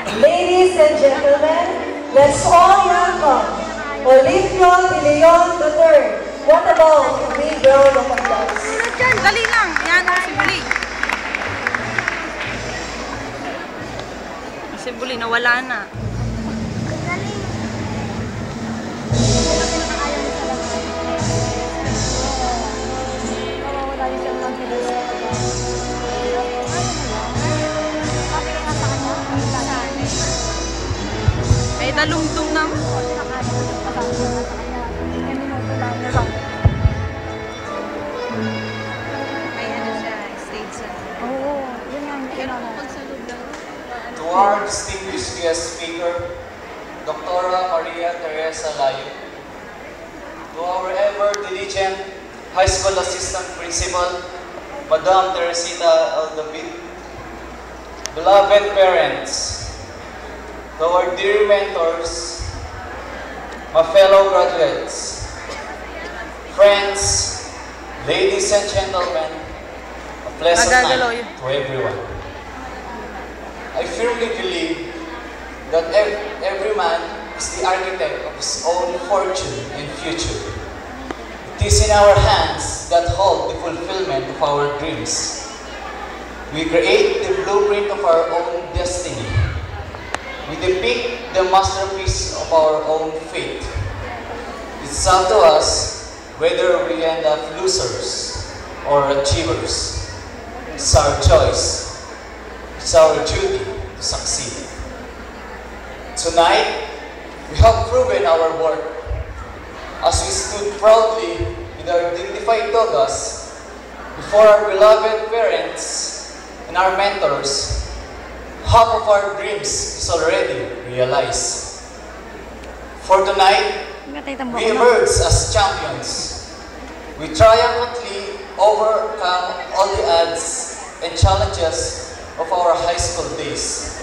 Ladies and gentlemen, let's all welcome Olivio De Leon III. What about a big round of applause? Dali lang. Yan, si Buli. Si Buli, nawala na. May dalungtong naman. May ano siya, stage siya. Oo, yun ang kailangan. To our distinguished guest speaker, Dr. Maria Teresa Layo, to our ever diligent high school assistant principal, Madam Teresita Aldavid, beloved parents, to our dear mentors, my fellow graduates, friends, ladies and gentlemen, a pleasant night to everyone. I firmly believe that every man is the architect of his own fortune and future. It is in our hands that hold the fulfillment of our dreams. We create the blueprint of our own destiny. We depict the masterpiece of our own fate. It's up to us whether we end up losers or achievers. It's our choice. It's our duty to succeed. Tonight, we have proven our worth as we stood proudly with our dignified togas before our beloved parents and our mentors. Half of our dreams is already realized. For tonight, we emerge as champions. We triumphantly overcome all the odds and challenges of our high school days.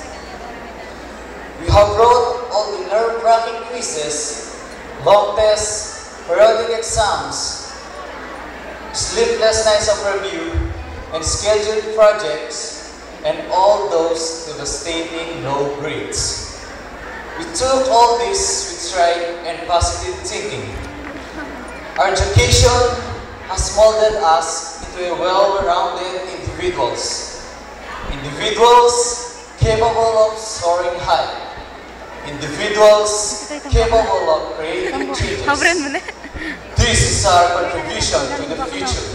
We have wrote all the nerve-wracking quizzes, long tests, periodic exams, sleepless nights of review, and scheduled projects, and all those devastating low grades. We took all this with stride and positive thinking. Our education has molded us into a well-rounded individuals. Individuals capable of soaring high. Individuals capable of creating changes. This is our contribution to the future.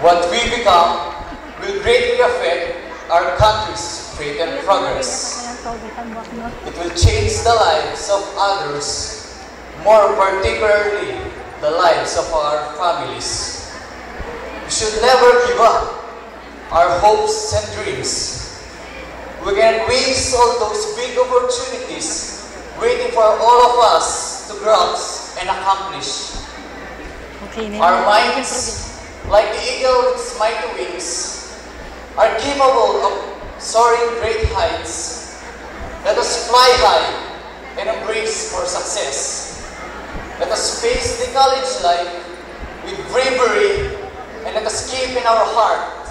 What we become will greatly affect our country's fate and progress. It will change the lives of others, more particularly the lives of our families. We should never give up our hopes and dreams. We can waste all those big opportunities waiting for all of us to grasp and accomplish. Our minds, like the eagle with its mighty wings, are capable of soaring great heights. Let us fly high and embrace for success. Let us face the college life with bravery, and let us keep in our heart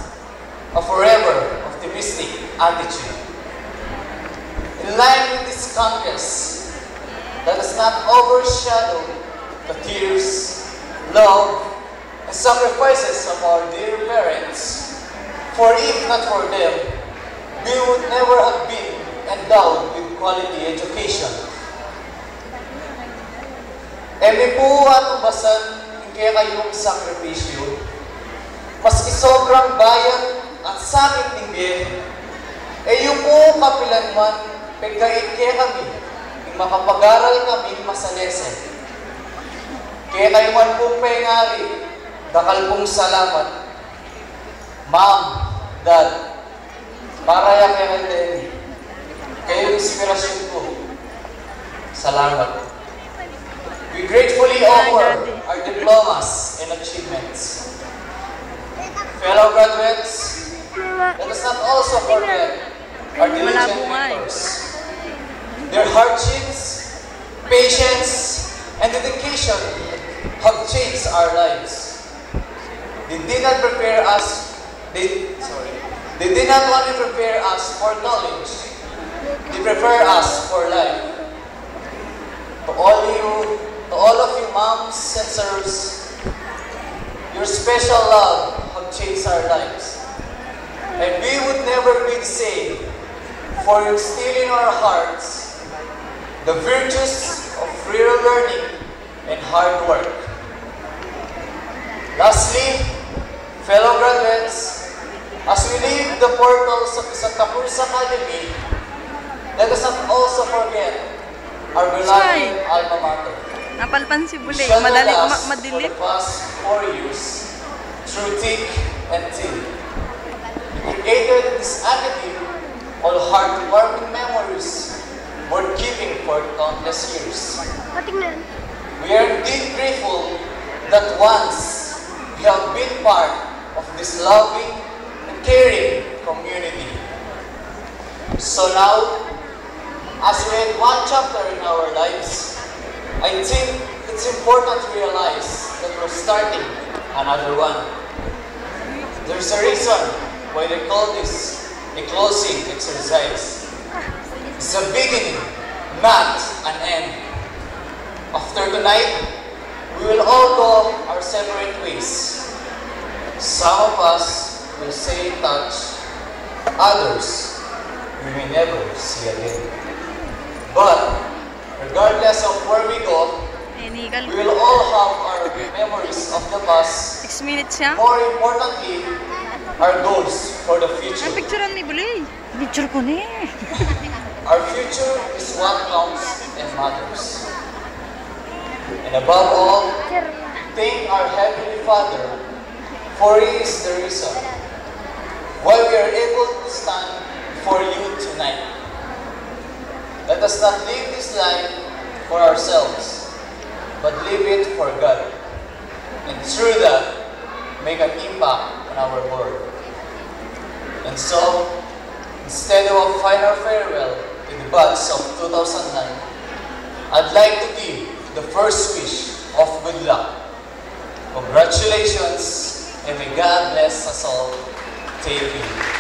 a forever optimistic attitude. In line with this conquest, let us not overshadow the tears, love, and sacrifices of our dear parents. For if not for them, we would never have been endowed with quality education. Emi po atubasan kaya kayong sakripisyo, maski sobrang bayan at sakit tingin, iyo po kapilanman, pagkait kaya kami, makapag-aral kami masalesen. Kaya kayo man pong pengari, dakal pong salamat. Ma'am, Dad, para yan kayo inspirasyon ko. Salamat. We gratefully offer our diplomas and achievements. Fellow graduates, let us not also forget our diligent mentors. Their hardships, patience, and dedication have changed our lives. They did not prepare us. They did not only prepare us for knowledge. They special love have changed our lives. And we would never be the same for instilling in our hearts the virtues of real learning and hard work. Lastly, fellow graduates, as we leave the portals of the Santa Cruz Academy, let us not also forget our beloved alma mater. Napalpan si Bule. Shall Madali, last madilim. for the past 4 years, through thick and thin. We created this academy, all heartwarming memories worth keeping for countless years. We are indeed grateful that once we have been part of this loving and caring community. So now, as we end one chapter in our lives, I think it's important to realize that we're starting another one. There's a reason why they call this a closing exercise. It's a beginning, not an end. After tonight, we will all go our separate ways. Some of us will stay in touch, others we may never see again. But regardless of where we go, we will all have our memories of the past. 6 minutes siya. More importantly, our goals for the future. Picturean ni Bule. Picture ko ni. Our future is what counts and matters. And above all, thank our Heavenly Father, for He is the reason why we are able to stand before you tonight. Let us not live this life for ourselves, but live it for God. And through that, make an impact on our world. And so, instead of a final farewell to the batch of 2009, I'd like to give the first wish of good luck. Congratulations, and may God bless us all. Thank you.